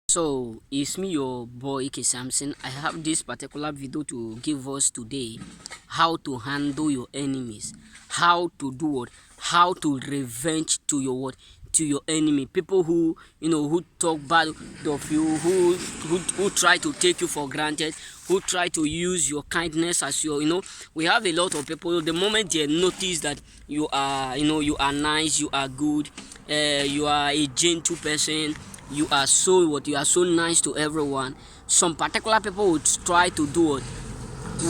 So it's me, your boy K Samson. I have this particular video to give us today: how to handle your enemies, how to do what, how to revenge to your what, to your enemy. People who who talk bad of you, who try to take you for granted, who try to use your kindness as your we have a lot of people. The moment they notice that you are you are nice, you are good, you are a gentle person, you are so nice to everyone, some particular people would try to do it,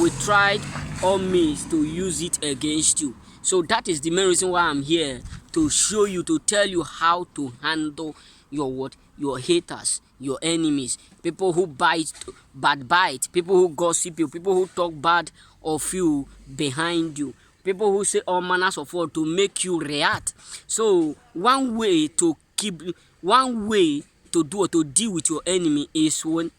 we tried all means to use it against you. So that is the main reason why I'm here, to show you, to tell you how to handle your what, your haters, your enemies, people who bite, people who gossip you, people who talk bad of you behind you, people who say all manners of word to make you react. So one way to do or to deal with your enemy is when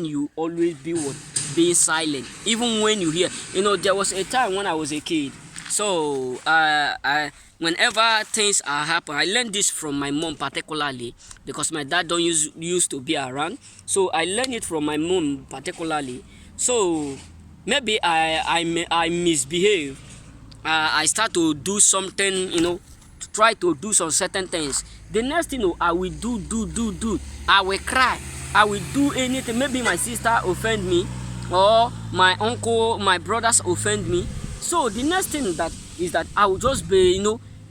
you always be what, being silent, even when you hear. There was a time when I was a kid. So I whenever things are happen, I learned this from my mom particularly, because my dad don't used to be around. So I learned it from my mom particularly. So maybe I misbehave. I start to do something, to try to do some certain things. The next thing, I will do. I will cry. I will do anything. Maybe my sister offend me, or my uncle, my brothers offend me. So the next thing that is that I will just be,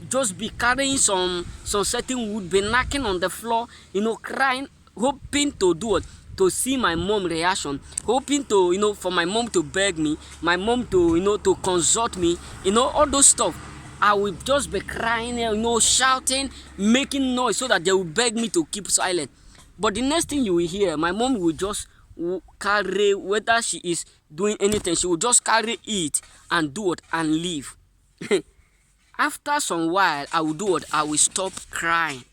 just be carrying some certain wood, be knocking on the floor, crying, hoping to do it, to see my mom reaction, hoping to, for my mom to beg me, my mom to, to consult me, all those stuff. I will just be crying, shouting, making noise, so that they will beg me to keep silent. But the next thing you will hear, my mom will just carry, whether she is doing anything, she will just carry it and do it and leave. After some while, I will do what, I will stop crying,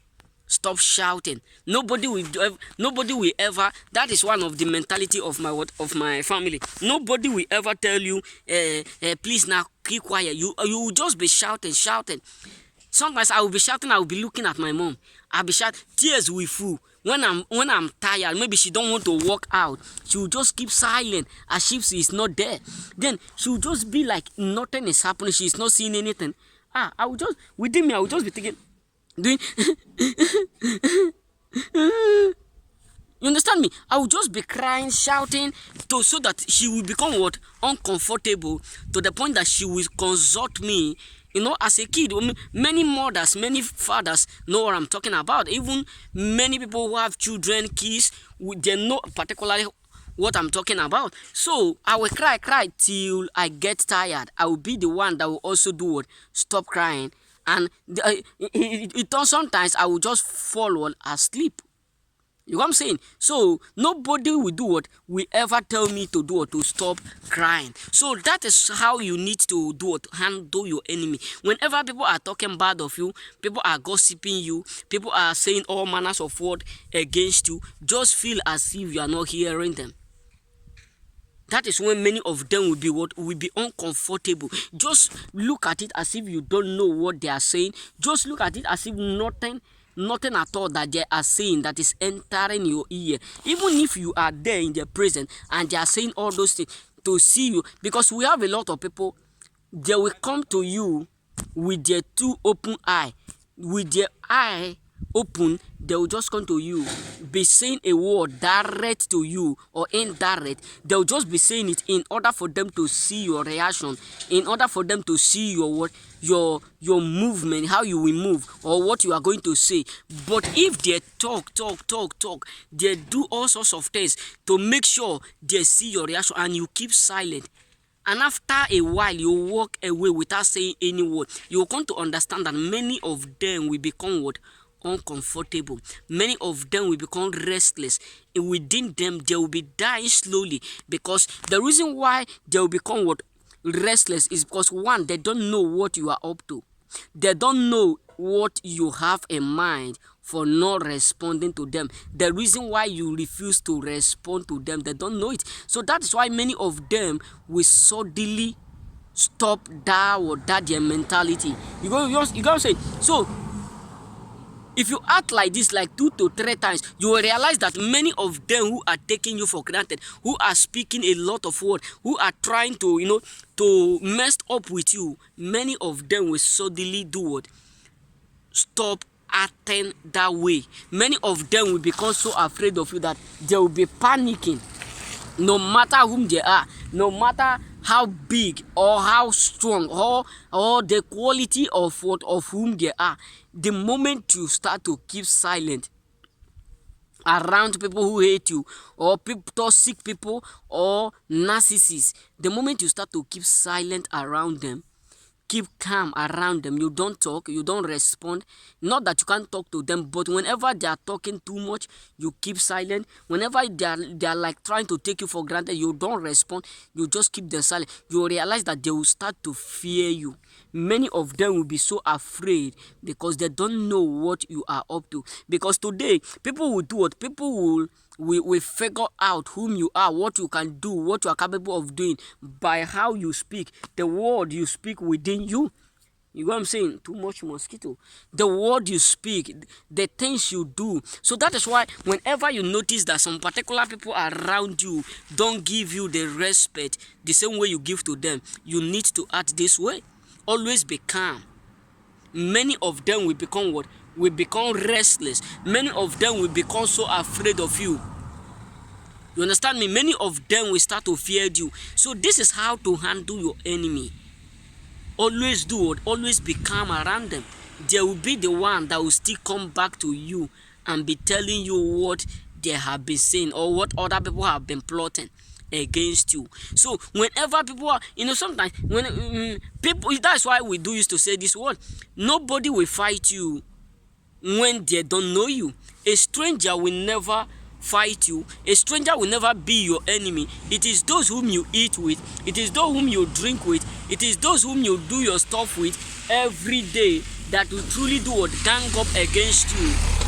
stop shouting. Nobody will ever. That is one of the mentality of my family. Nobody will ever tell you, please now keep quiet. You will just be shouting. Sometimes I will be shouting, I will be looking at my mom. I'll be shouting, tears will fall. When I'm tired, maybe she don't want to walk out, she will just keep silent as if she is not there. Then she will just be like nothing is happening, she is not seeing anything. I will just, within me, I will just be thinking, doing you understand me? I will just be crying, shouting, so that she will become what, uncomfortable, to the point that she will consult me. As a kid, many mothers, many fathers know what I'm talking about. Even many people who have children, kids, they know particularly what I'm talking about. So I will cry till I get tired. I will be the one that will also do what, stop crying, and sometimes I will just fall asleep. You know what I'm saying? So nobody will do what, will ever tell me to do or to stop crying. So that is how you need to do it, handle your enemy. Whenever people are talking bad of you, people are gossiping you, people are saying all manners of word against you, just feel as if you are not hearing them. That is when many of them will be uncomfortable. Just look at it as if you don't know what they are saying. Just look at it as if nothing at all that they are saying that is entering your ear. Even if you are there in their presence and they are saying all those things to see you, because we have a lot of people, they will come to you with their two open eye, with their eye open. They will just come to you, be saying a word direct to you or indirect. They'll just be saying it in order for them to see your reaction, in order for them to see your movement, how you will move, or what you are going to say. But if they talk, they do all sorts of things to make sure they see your reaction, and you keep silent, and after a while you walk away without saying any word, you will come to understand that many of them will become what, uncomfortable. Many of them will become restless. Within them, they will be dying slowly, because the reason why they will become what, restless, is because, one, they don't know what you are up to. They don't know what you have in mind for not responding to them. The reason why you refuse to respond to them, they don't know it. So that is why many of them will suddenly stop that or that their mentality. You go say, so If you act like this like 2 to 3 times, you will realize that many of them who are taking you for granted, who are speaking a lot of words, who are trying to, to mess up with you, many of them will suddenly do what? Stop acting that way. Many of them will become so afraid of you that they will be panicking. No matter whom they are, no matter how big or how strong or the quality of what of whom they are, the moment you start to keep silent around people who hate you, or people, toxic people, or narcissists, the moment you start to keep silent around them, keep calm around them, you don't talk, you don't respond. Not that you can't talk to them, but whenever they are talking too much, you keep silent. Whenever they are like trying to take you for granted, you don't respond, you just keep them silent. You realize that they will start to fear you. Many of them will be so afraid because they don't know what you are up to. Because today, people will do what? People will figure out whom you are, what you can do, what you are capable of doing by how you speak, the word you speak within you. You know what I'm saying? Too much mosquito. The word you speak, the things you do. So that is why whenever you notice that some particular people around you don't give you the respect the same way you give to them, you need to act this way. Always be calm. Many of them will become what? Will become restless. Many of them will become so afraid of you. You understand me? Many of them will start to fear you. So this is how to handle your enemy. Always do it. Always be calm around them. They will be the one that will still come back to you and be telling you what they have been saying or what other people have been plotting against you. So whenever people are, sometimes when people, that's why we do used to say this word: nobody will fight you when they don't know you. A stranger will never fight you. A stranger will never be your enemy. It is those whom you eat with, it is those whom you drink with, it is those whom you do your stuff with every day that will truly do what? Gang up against you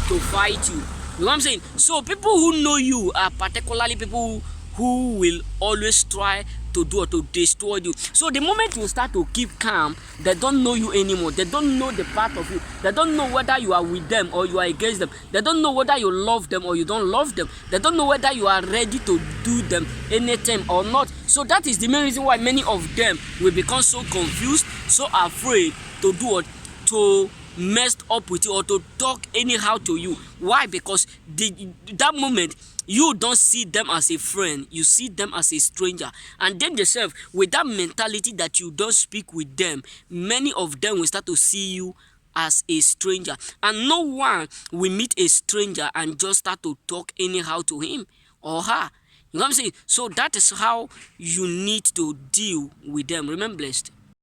to fight you. You know what I'm saying? So people who know you are particularly people who will always try to do or to destroy you. So the moment you start to keep calm, they don't know you anymore. They don't know the part of you. They don't know whether you are with them or you are against them. They don't know whether you love them or you don't love them. They don't know whether you are ready to do them anytime or not. So that is the main reason why many of them will become so confused, so afraid to do what? To messed up with you or to talk anyhow to you. Why? Because that moment you don't see them as a friend, you see them as a stranger. And then themselves, with that mentality that you don't speak with them, many of them will start to see you as a stranger. And no one will meet a stranger and just start to talk anyhow to him or her. You know what I'm saying? So that is how you need to deal with them. Remain blessed.